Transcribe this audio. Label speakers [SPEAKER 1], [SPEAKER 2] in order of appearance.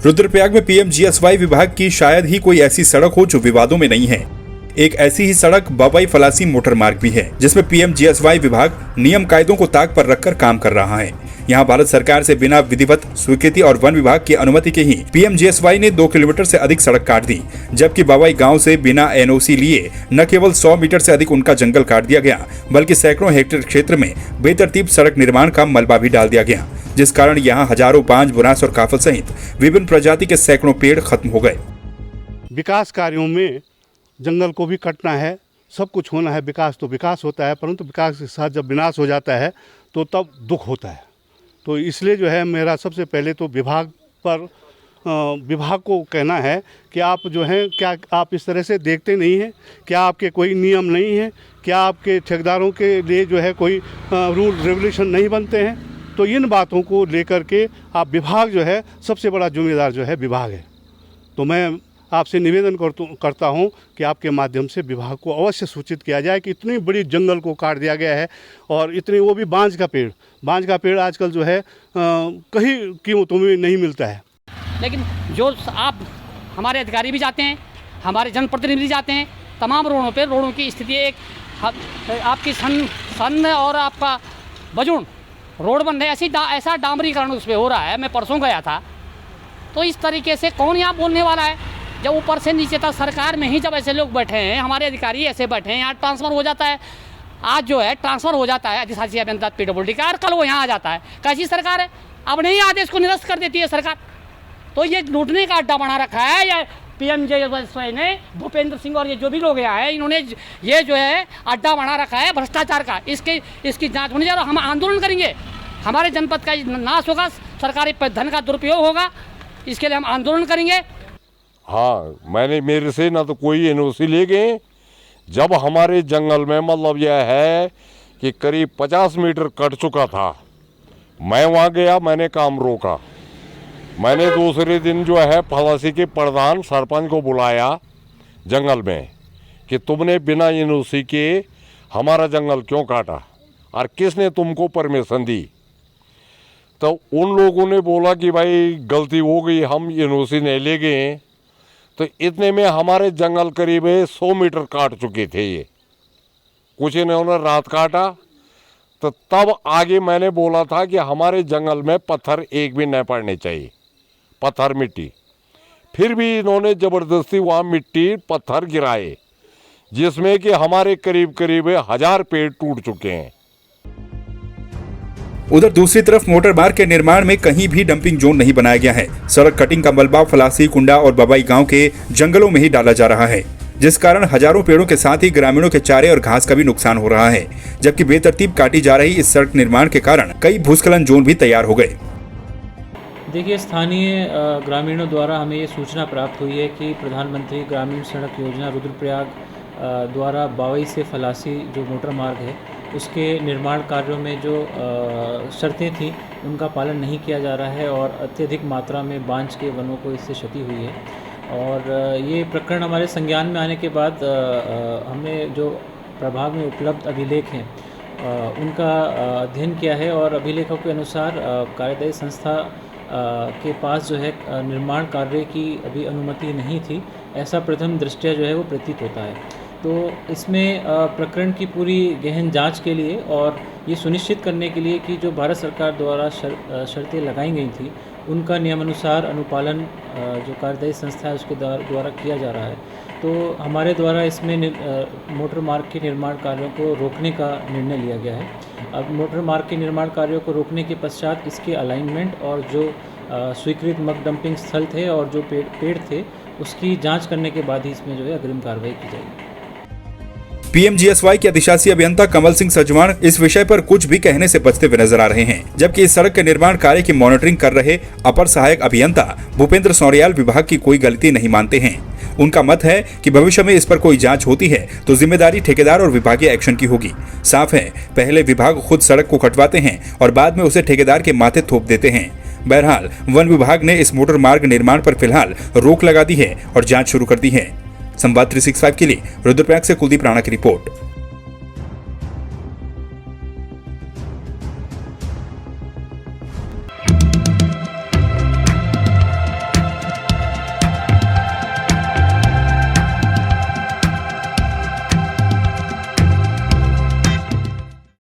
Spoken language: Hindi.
[SPEAKER 1] रुद्रप्रयाग में पीएमजीएसवाई विभाग की शायद ही कोई ऐसी सड़क हो जो विवादों में नहीं है। एक ऐसी ही सड़क बवाई फलासी मोटर मार्ग भी है, जिसमें पीएमजीएसवाई विभाग नियम कायदों को ताक पर रखकर काम कर रहा है। यहाँ भारत सरकार से बिना विधिवत स्वीकृति और वन विभाग की अनुमति के ही पीएमजीएसवाई ने 2 किलोमीटर से अधिक सड़क काट दी, जबकि बवाई गांव से बिना एनओसी लिए न केवल 100 मीटर से अधिक उनका जंगल काट दिया गया, बल्कि सैकड़ों हेक्टेयर क्षेत्र में बेतरतीब सड़क निर्माण का मलबा भी डाल दिया गया, जिस कारण यहाँ हजारों बांज, बुरांस और काफल सहित विभिन्न प्रजाति के सैकड़ों पेड़ खत्म हो गए।
[SPEAKER 2] विकास कार्यों में जंगल को भी कटना है, सब कुछ होना है। विकास तो विकास होता है, परंतु विकास के साथ जब विनाश हो जाता है तो तब दुख होता है। तो इसलिए जो है मेरा सबसे पहले तो विभाग को कहना है कि आप जो हैं, क्या आप इस तरह से देखते नहीं हैं? क्या आपके कोई नियम नहीं है? क्या आपके ठेकेदारों के लिए जो है कोई रूल रेगुलेशन नहीं बनते हैं? तो इन बातों को लेकर के आप विभाग जो है, सबसे बड़ा जिम्मेदार जो है विभाग है। तो मैं आपसे निवेदन करता हूं कि आपके माध्यम से विभाग को अवश्य सूचित किया जाए कि इतनी बड़ी जंगल को काट दिया गया है और इतने, वो भी बांज का पेड़ आजकल जो है कहीं कीमतों में नहीं मिलता है।
[SPEAKER 3] लेकिन जो आप हमारे अधिकारी भी जाते हैं, हमारे जनप्रतिनिधि भी जाते हैं, तमाम रोडों की स्थिति एक आपकी सन और आपका बजून रोड बन रहे, ऐसा डामरीकरण उस पर हो रहा है। मैं परसों गया था, तो इस तरीके से कौन यहाँ बोलने वाला है? जब ऊपर से नीचे तक सरकार में ही जब ऐसे लोग बैठे हैं, हमारे अधिकारी ऐसे बैठे हैं, यहाँ ट्रांसफ़र हो जाता है। आज जो है ट्रांसफ़र हो जाता है अधिशासी अभियंता PWD का, और कल वो यहाँ आ जाता है। कैसी सरकार है? अब नहीं आदेश को निरस्त कर देती है सरकार। तो ये लूटने का अड्डा बना रखा है या पीएमजीएसवाई ने, भूपेंद्र सिंह और ये जो भी लोग यहाँ हैं, इन्होंने ये जो है अड्डा बना रखा है भ्रष्टाचार का। इसकी जाँच होनी चाहिए और हम आंदोलन करेंगे। हमारे जनपद का नाश होगा, सरकारी धन का दुरुपयोग होगा, इसके लिए हम आंदोलन करेंगे।
[SPEAKER 4] हाँ, मेरे से ना तो कोई एनओसी ले गए। जब हमारे जंगल में मतलब यह है कि करीब 50 मीटर कट चुका था, मैं वहाँ गया, मैंने काम रोका। मैंने दूसरे दिन जो है फलासी के प्रधान सरपंच को बुलाया जंगल में कि तुमने बिना एनओसी के हमारा जंगल क्यों काटा और किसने तुमको परमिशन दी? तो उन लोगों ने बोला कि भाई गलती हो गई, हम एनओसी नहीं ले गए। तो इतने में हमारे जंगल करीब 100 मीटर काट चुके थे ये। कुछ इन्होंने रात काटा, तो तब आगे मैंने बोला था कि हमारे जंगल में पत्थर एक भी नहीं पड़ने चाहिए, पत्थर मिट्टी। फिर भी इन्होंने ज़बरदस्ती वहाँ मिट्टी पत्थर गिराए, जिसमें कि हमारे करीब 1000 पेड़ टूट चुके हैं।
[SPEAKER 1] उधर दूसरी तरफ मोटर मार्ग के निर्माण में कहीं भी डंपिंग जोन नहीं बनाया गया है। सड़क कटिंग का मलबा फलासी, कुंडा और बवाई गांव के जंगलों में ही डाला जा रहा है, जिस कारण हजारों पेड़ों के साथ ही ग्रामीणों के चारे और घास का भी नुकसान हो रहा है। जबकि बेतरतीब काटी जा रही इस सड़क निर्माण के कारण कई भूस्खलन जोन भी तैयार हो गए।
[SPEAKER 5] देखिए, स्थानीय ग्रामीणों द्वारा हमें ये सूचना प्राप्त हुई है कि प्रधानमंत्री ग्रामीण सड़क योजना रुद्रप्रयाग द्वारा बवाई से फलासी जो मोटर मार्ग है, उसके निर्माण कार्यों में जो शर्तें थीं उनका पालन नहीं किया जा रहा है और अत्यधिक मात्रा में बांज के वनों को इससे क्षति हुई है। और ये प्रकरण हमारे संज्ञान में आने के बाद हमने जो प्रभाग में उपलब्ध अभिलेख हैं उनका अध्ययन किया है और अभिलेखों के अनुसार कार्यदायी संस्था के पास जो है निर्माण कार्य की अभी अनुमति नहीं थी, ऐसा प्रथम दृष्टया जो है वो प्रतीत होता है। तो इसमें प्रकरण की पूरी गहन जांच के लिए और ये सुनिश्चित करने के लिए कि जो भारत सरकार द्वारा शर्तें लगाई गई थी उनका नियमानुसार अनुपालन जो कार्यदायी संस्था है उसके द्वारा किया जा रहा है। तो हमारे द्वारा इसमें मोटर मार्ग के निर्माण कार्यों को रोकने का निर्णय लिया गया है। अब मोटर मार्ग के निर्माण कार्यों को रोकने के पश्चात इसके अलाइनमेंट और जो स्वीकृत मग डंपिंग स्थल थे और जो पेड़ थे उसकी जाँच करने के बाद ही इसमें जो है अग्रिम कार्रवाई की जाएगी।
[SPEAKER 1] पीएमजीएसवाई के अधिशासी अभियंता कमल सिंह सजवाण इस विषय पर कुछ भी कहने से बचते हुए नजर आ रहे हैं, जबकि इस सड़क के निर्माण कार्य की मॉनिटरिंग कर रहे अपर सहायक अभियंता भूपेंद्र सौर्याल विभाग की कोई गलती नहीं मानते हैं। उनका मत है कि भविष्य में इस पर कोई जांच होती है तो जिम्मेदारी ठेकेदार और विभागीय एक्शन की होगी। साफ है, पहले विभाग खुद सड़क को कटवाते हैं और बाद में उसे ठेकेदार के माथे थोप देते हैं। बहरहाल वन विभाग ने इस मोटर मार्ग निर्माण पर फिलहाल रोक लगा दी है और जाँच शुरू कर दी है। संवाद 365 के लिए रुद्रप्रयाग से कुलदीप राणा की रिपोर्ट।